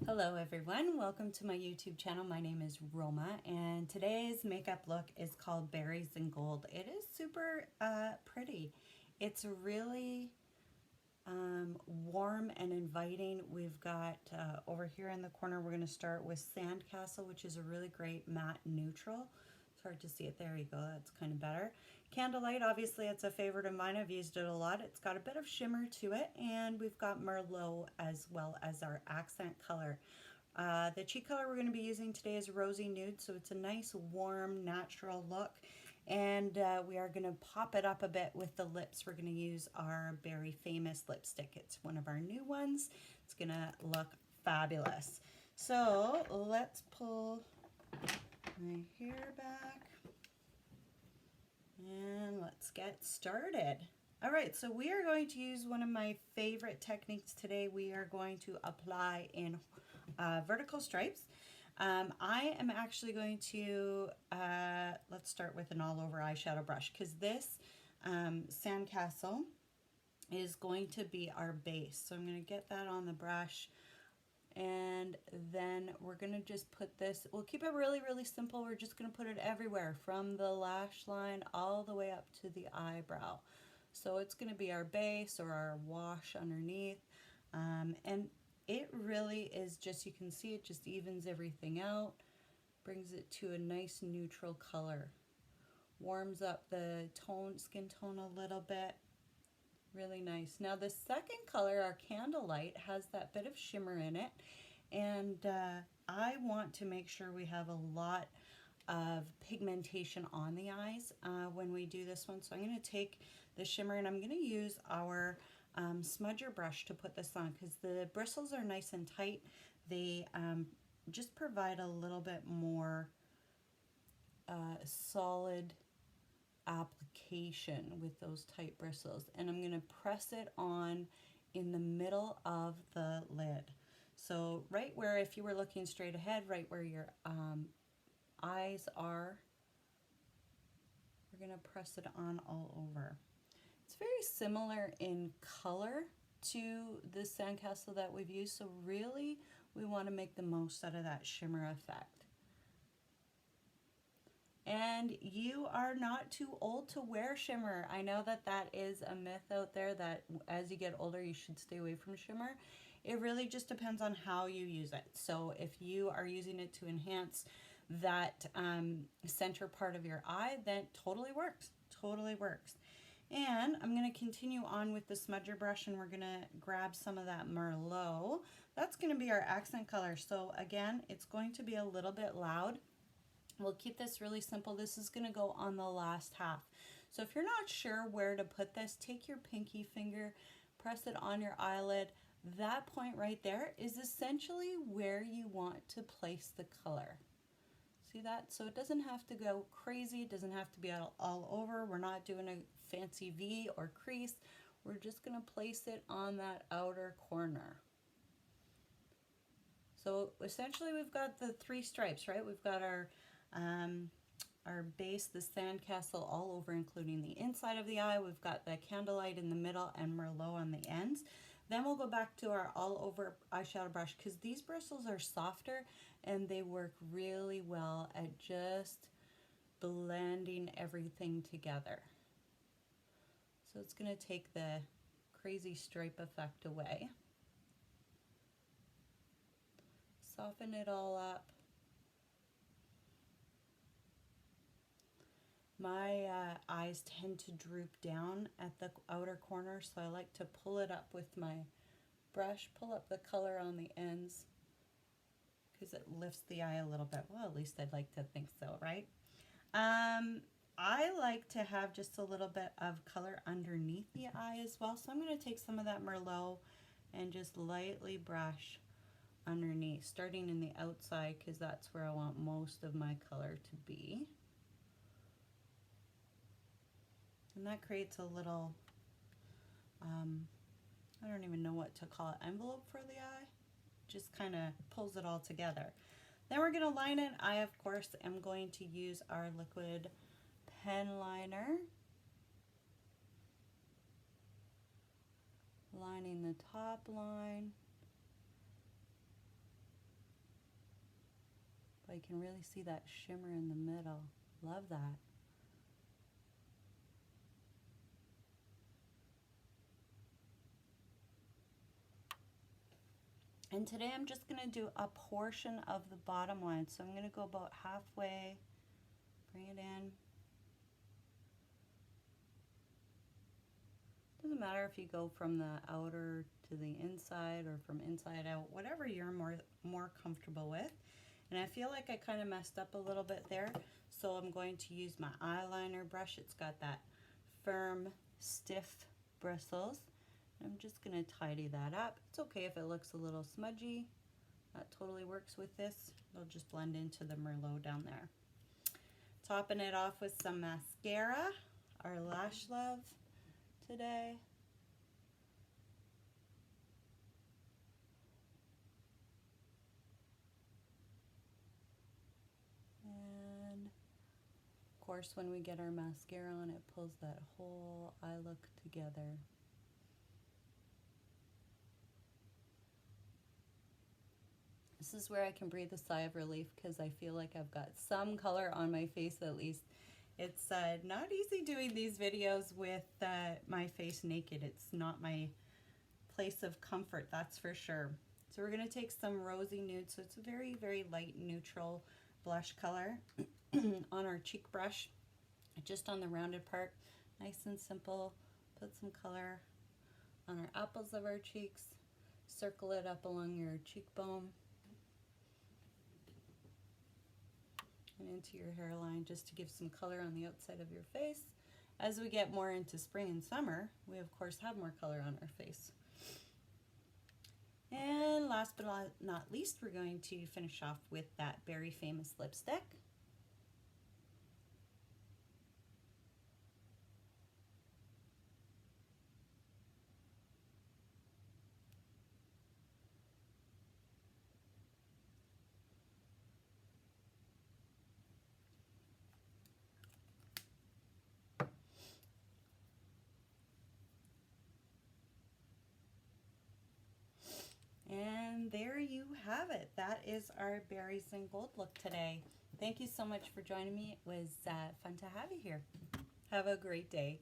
Hello everyone, welcome to my YouTube channel. My name is Roma and today's makeup look is called Berries and Gold. It is super pretty. It's really warm and inviting. We've got over here in the corner, we're going to start with Sandcastle, which is a really great matte neutral. It's hard to see it. There you go. That's kind of better. Candlelight, obviously, it's a favorite of mine. I've used it a lot. It's got a bit of shimmer to it. And we've got Merlot as well as our accent color. The cheek color we're going to be using today is Rosy Nude. So it's a nice, warm, natural look. And we are going to pop it up a bit with the lips. We're going to use our Very Famous lipstick. It's one of our new ones. It's going to look fabulous. So let's pull my hair back and let's get started. All right, so we are going to use one of my favorite techniques today. We are going to apply in vertical stripes. I am actually going to, let's start with an all over eyeshadow brush because this Sandcastle is going to be our base. So I'm going to get that on the brush. And then we're going to just put this, we'll keep it really, really simple. We're just going to put it everywhere from the lash line all the way up to the eyebrow. So it's going to be our base or our wash underneath. And it really is just, you can see it just evens everything out, brings it to a nice neutral color, warms up the skin tone a little bit. Really nice. Now the second color, our Candlelight, has that bit of shimmer in it, and I want to make sure we have a lot of pigmentation on the eyes when we do this one. So I'm going to take the shimmer and I'm going to use our smudger brush to put this on because the bristles are nice and tight. They just provide a little bit more solid application with those tight bristles, and I'm going to press it on in the middle of the lid. So right where, if you were looking straight ahead, right where your eyes are, we're going to press it on all over. It's very similar in color to the Sandcastle that we've used, so really we want to make the most out of that shimmer effect. And you are not too old to wear shimmer. I know that that is a myth out there that as you get older you should stay away from shimmer. It really just depends on how you use it. So if you are using it to enhance that center part of your eye, then totally works, totally works. And I'm going to continue on with the smudger brush and we're going to grab some of that Merlot. That's going to be our accent color. So again, it's going to be a little bit loud. We'll keep this really simple. This is going to go on the last half. So if you're not sure where to put this, take your pinky finger, press it on your eyelid. That point right there is essentially where you want to place the color. See that? So it doesn't have to go crazy. It doesn't have to be all over. We're not doing a fancy V or crease. We're just going to place it on that outer corner. So essentially we've got the three stripes, right? We've got our base, the Sandcastle all over, including the inside of the eye. We've got the Candlelight in the middle and Merlot on the ends. Then we'll go back to our all over eyeshadow brush because these bristles are softer and they work really well at just blending everything together. So it's going to take the crazy stripe effect away. Soften it all up. My eyes tend to droop down at the outer corner, so I like to pull it up with my brush, pull up the color on the ends because it lifts the eye a little bit. Well, at least I'd like to think so, right? I like to have just a little bit of color underneath the eye as well, so I'm going to take some of that Merlot and just lightly brush underneath, starting in the outside because that's where I want most of my color to be. And that creates a little, I don't even know what to call it, envelope for the eye. Just kind of pulls it all together. Then we're going to line it. I, of course, am going to use our liquid pen liner. Lining the top line. I can really see that shimmer in the middle. Love that. And today I'm just going to do a portion of the bottom line. So I'm going to go about halfway, bring it in. Doesn't matter if you go from the outer to the inside or from inside out, whatever you're more comfortable with. And I feel like I kind of messed up a little bit there, so I'm going to use my eyeliner brush. It's got that firm, stiff bristles. I'm just going to tidy that up. It's okay if it looks a little smudgy. That totally works with this. It'll just blend into the Merlot down there. Topping it off with some mascara, our Lash Love today. And of course, when we get our mascara on, it pulls that whole eye look together. This is where I can breathe a sigh of relief because I feel like I've got some color on my face at least. It's not easy doing these videos with my face naked. It's not my place of comfort, that's for sure. So we're going to take some rosy nude, so it's a very, very light neutral blush color on our cheek brush, just on the rounded part. Nice and simple. Put some color on our apples of our cheeks. Circle it up along your cheekbone and into your hairline, just to give some color on the outside of your face. As we get more into spring and summer, we of course have more color on our face. And last but not least, we're going to finish off with that Very Famous lipstick. And there you have it. That is our berries and gold look today. Thank you so much for joining me. It was fun to have you here. Have a great day.